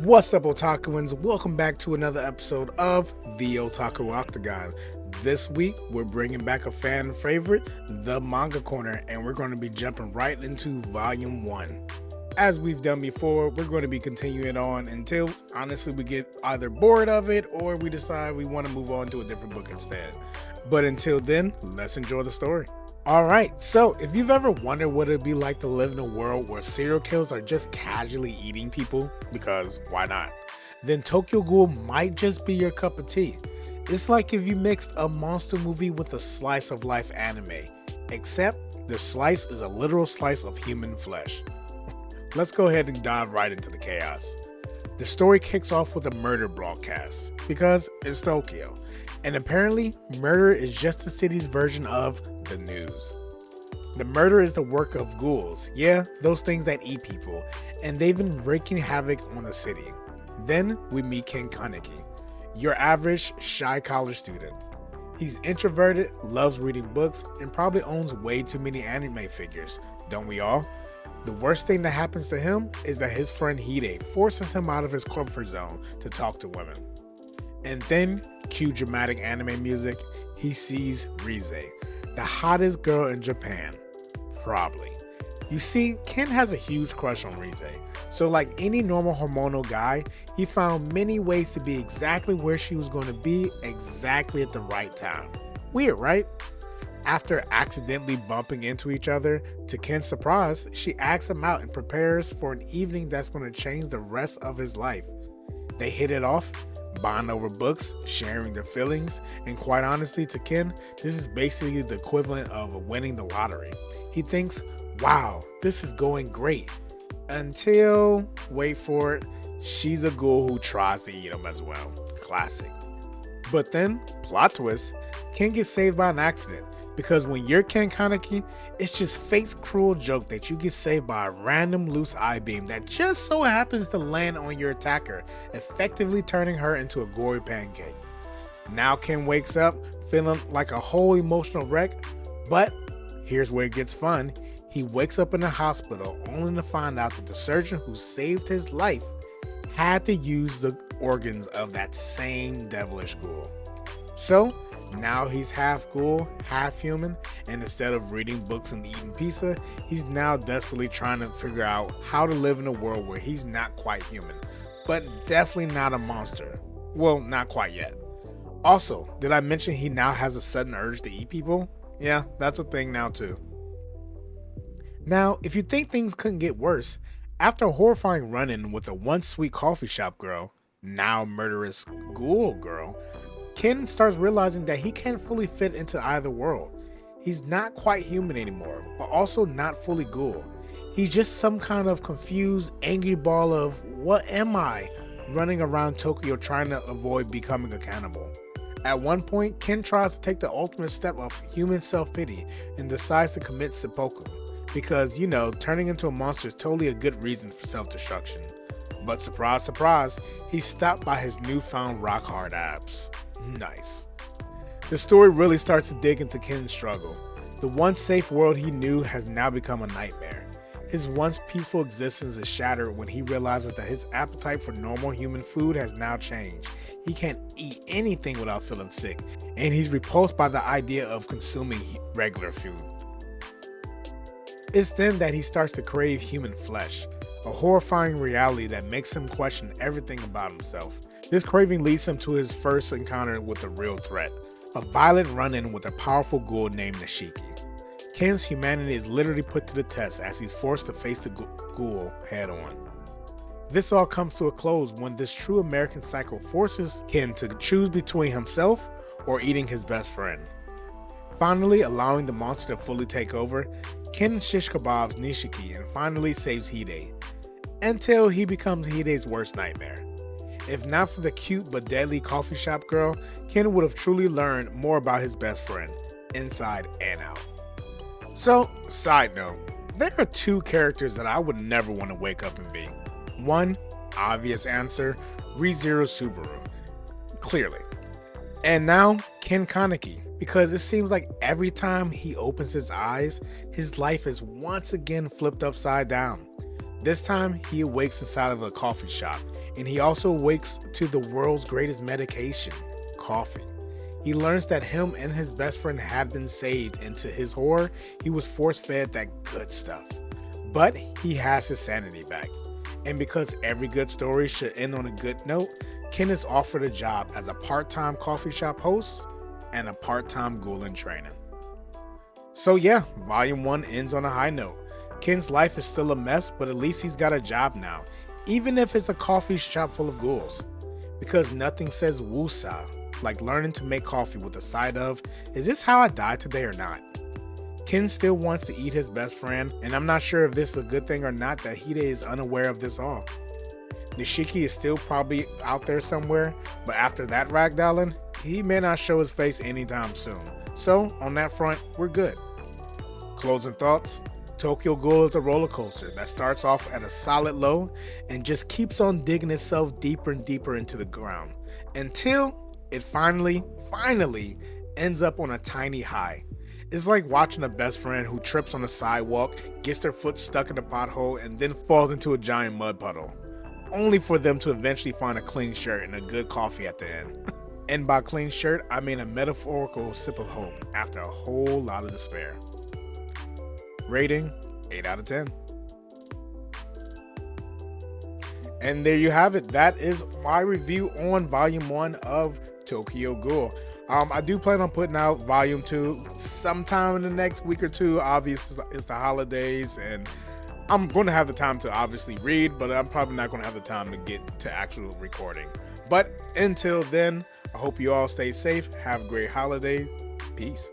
What's up, Otakuans? Welcome back to another episode of the Otaku Octagon. This week, we're bringing back a fan favorite, the Manga Corner, and we're going to be jumping right into Volume 1. As we've done before, we're going to be continuing on until, honestly, we get either bored of it or we decide we want to move on to a different book instead. But until then, let's enjoy the story. Alright, so if you've ever wondered what it'd be like to live in a world where serial killers are just casually eating people, because why not, then Tokyo Ghoul might just be your cup of tea. It's like if you mixed a monster movie with a slice of life anime, except the slice is a literal slice of human flesh. Let's go ahead and dive right into the chaos. The story kicks off with a murder broadcast, because it's Tokyo. And apparently, murder is just the city's version of the news. The murder is the work of ghouls, yeah, those things that eat people, and they've been wreaking havoc on the city. Then we meet Ken Kaneki, your average shy college student. He's introverted, loves reading books, and probably owns way too many anime figures, don't we all? The worst thing that happens to him is that his friend Hide forces him out of his comfort zone to talk to women. And then, cue dramatic anime music, he sees Rize, the hottest girl in Japan. Probably. You see, Ken has a huge crush on Rize, so like any normal hormonal guy, he found many ways to be exactly where she was going to be exactly at the right time. Weird, right? After accidentally bumping into each other, to Ken's surprise, she asks him out and prepares for an evening that's going to change the rest of his life. They hit it off, bond over books, sharing their feelings, and quite honestly to Ken, this is basically the equivalent of winning the lottery. He thinks, wow, this is going great. Until, wait for it, she's a ghoul who tries to eat him as well. Classic. But then, plot twist, Ken gets saved by an accident. Because when you're Ken Kaneki, it's just fate's cruel joke that you get saved by a random loose eye beam that just so happens to land on your attacker, effectively turning her into a gory pancake. Now Ken wakes up feeling like a whole emotional wreck, but here's where it gets fun. He wakes up in the hospital only to find out that the surgeon who saved his life had to use the organs of that same devilish ghoul. So, now he's half ghoul, half human, and instead of reading books and eating pizza, he's now desperately trying to figure out how to live in a world where he's not quite human, but definitely not a monster. Well, not quite yet. Also, did I mention he now has a sudden urge to eat people? Yeah, that's a thing now too. Now, if you think things couldn't get worse, after a horrifying run-in with a once sweet coffee shop girl, now murderous ghoul girl, Ken starts realizing that he can't fully fit into either world. He's not quite human anymore, but also not fully ghoul. He's just some kind of confused, angry ball of, what am I? Running around Tokyo trying to avoid becoming a cannibal. At one point, Ken tries to take the ultimate step of human self-pity and decides to commit seppuku. Because, turning into a monster is totally a good reason for self-destruction. But surprise, surprise, he's stopped by his newfound rock-hard abs. Nice. The story really starts to dig into Ken's struggle. The once safe world he knew has now become a nightmare. His once peaceful existence is shattered when he realizes that his appetite for normal human food has now changed. He can't eat anything without feeling sick, and he's repulsed by the idea of consuming regular food. It's then that he starts to crave human flesh, a horrifying reality that makes him question everything about himself. This craving leads him to his first encounter with a real threat, a violent run-in with a powerful ghoul named Nishiki. Ken's humanity is literally put to the test as he's forced to face the ghoul head-on. This all comes to a close when this true American psycho forces Ken to choose between himself or eating his best friend. Finally allowing the monster to fully take over, Ken shish kebabs Nishiki and finally saves Hide, until he becomes Hide's worst nightmare. If not for the cute but deadly coffee shop girl, Ken would have truly learned more about his best friend, inside and out. So, side note, there are two characters that I would never want to wake up and be. One, obvious answer, ReZero Subaru. Clearly. And now, Ken Kaneki, because it seems like every time he opens his eyes, his life is once again flipped upside down. This time, he awakes inside of a coffee shop, And he also wakes to the world's greatest medication, coffee. He learns that him and his best friend had been saved, and to his horror, he was force-fed that good stuff. But he has his sanity back. And because every good story should end on a good note, Ken is offered a job as a part-time coffee shop host and a part-time ghoul in training. So yeah, Volume 1 ends on a high note. Ken's life is still a mess, but at least he's got a job now, even if it's a coffee shop full of ghouls. Because nothing says woosah like learning to make coffee with a side of, is this how I die today or not? Ken still wants to eat his best friend, and I'm not sure if this is a good thing or not that Hide is unaware of this all. Nishiki is still probably out there somewhere, but after that ragdolling, he may not show his face anytime soon. So, on that front, we're good. Closing thoughts, Tokyo Ghoul is a roller coaster that starts off at a solid low and just keeps on digging itself deeper and deeper into the ground until it finally ends up on a tiny high. It's like watching a best friend who trips on a sidewalk, gets their foot stuck in a pothole, and then falls into a giant mud puddle, only for them to eventually find a clean shirt and a good coffee at the end. And by clean shirt, I mean a metaphorical sip of hope after a whole lot of despair. Rating, 8 out of 10. And there you have it. That is my review on Volume 1 of Tokyo Ghoul. I do plan on putting out Volume 2 sometime in the next week or two. Obviously, it's the holidays, and I'm going to have the time to obviously read, but I'm probably not going to have the time to get to actual recording. But until then, I hope you all stay safe. Have a great holiday. Peace.